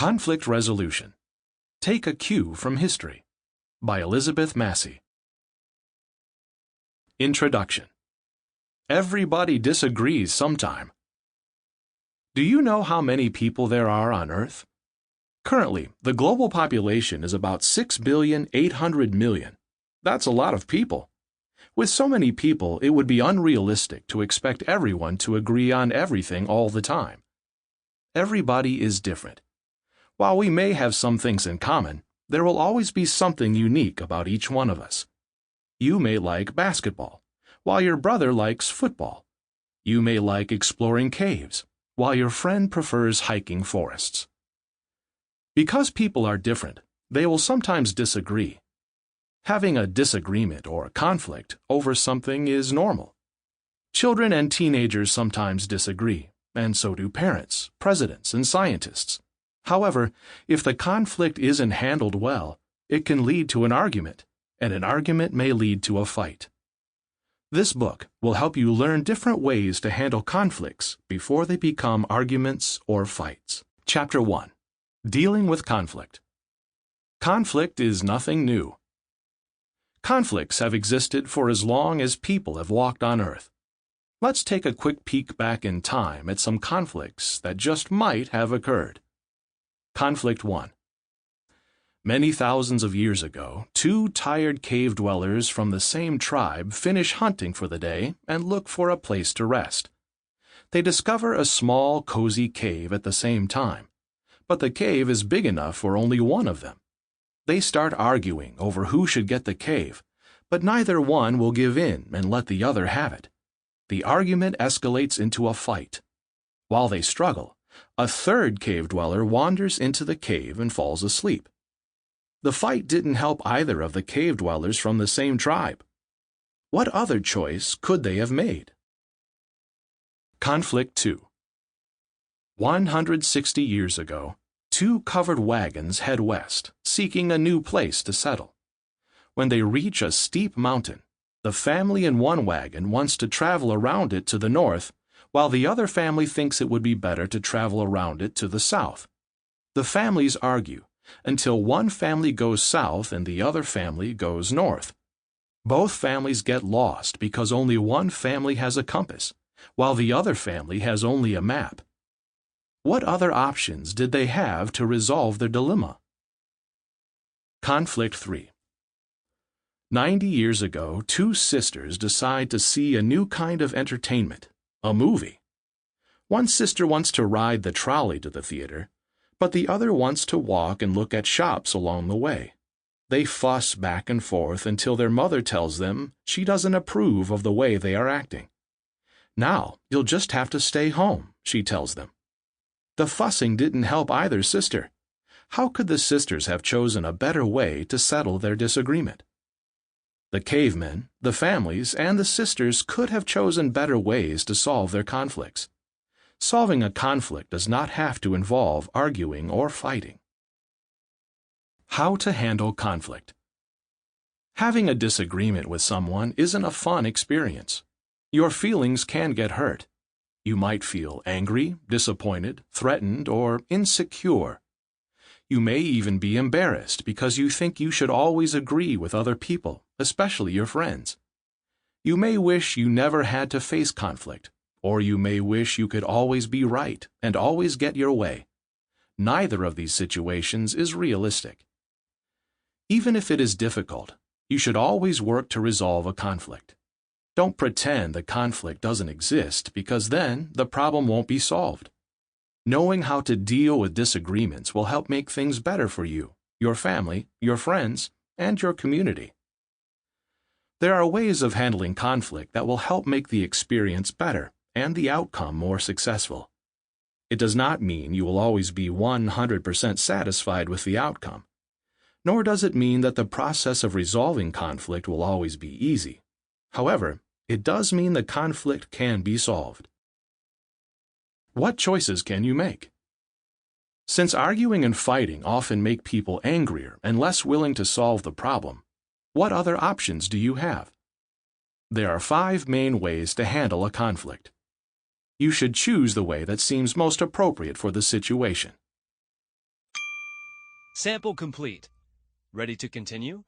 Conflict Resolution. Take a Cue from History by Elizabeth Massie. Introduction. Everybody disagrees sometime. Do you know how many people there are on Earth? Currently, the global population is about 6,800,000,000. That's a lot of people. With so many people, it would be unrealistic to expect everyone to agree on everything all the time. Everybody is different. While we may have some things in common, there will always be something unique about each one of us. You may like basketball, while your brother likes football. You may like exploring caves, while your friend prefers hiking forests. Because people are different, they will sometimes disagree. Having a disagreement or a conflict over something is normal. Children and teenagers sometimes disagree, and so do parents, presidents, and scientists. However, if the conflict isn't handled well, it can lead to an argument, and an argument may lead to a fight. This book will help you learn different ways to handle conflicts before they become arguments or fights. Chapter 1. Dealing with Conflict. Conflict is nothing new. Conflicts have existed for as long as people have walked on Earth. Let's take a quick peek back in time at some conflicts that just might have occurred. Conflict 1. Many thousands of years ago, two tired cave dwellers from the same tribe finish hunting for the day and look for a place to rest. They discover a small, cozy cave at the same time, but the cave is big enough for only one of them. They start arguing over who should get the cave, but neither one will give in and let the other have it. The argument escalates into a fight. While they struggle, a third cave dweller wanders into the cave and falls asleep. The fight didn't help either of the cave dwellers from the same tribe. What other choice could they have made? Conflict 2. 160 years ago, two covered wagons head west, seeking a new place to settle. When they reach a steep mountain, the family in one wagon wants to travel around it to the north, while the other family thinks it would be better to travel around it to the south. The families argue until one family goes south and the other family goes north. Both families get lost because only one family has a compass, while the other family has only a map. What other options did they have to resolve their dilemma? Conflict 3. 90 years ago, two sisters decide to see a new kind of entertainment, a movie. One sister wants to ride the trolley to the theater, but the other wants to walk and look at shops along the way. They fuss back and forth until their mother tells them she doesn't approve of the way they are acting. "Now, you'll just have to stay home," she tells them. The fussing didn't help either sister. How could the sisters have chosen a better way to settle their disagreement? The cavemen, the families, and the sisters could have chosen better ways to solve their conflicts. Solving a conflict does not have to involve arguing or fighting. How to handle conflict. Having a disagreement with someone isn't a fun experience. Your feelings can get hurt. You might feel angry, disappointed, threatened, or insecure. You may even be embarrassed because you think you should always agree with other people, especially your friends. You may wish you never had to face conflict, or you may wish you could always be right and always get your way. Neither of these situations is realistic. Even if it is difficult, you should always work to resolve a conflict. Don't pretend the conflict doesn't exist, because then the problem won't be solved. Knowing how to deal with disagreements will help make things better for you, your family, your friends, and your community. There are ways of handling conflict that will help make the experience better and the outcome more successful. It does not mean you will always be 100% satisfied with the outcome, nor does it mean that the process of resolving conflict will always be easy. However, it does mean the conflict can be solved. What choices can you make? Since arguing and fighting often make people angrier and less willing to solve the problem, what other options do you have? There are 5 main ways to handle a conflict. You should choose the way that seems most appropriate for the situation. Sample complete. Ready to continue?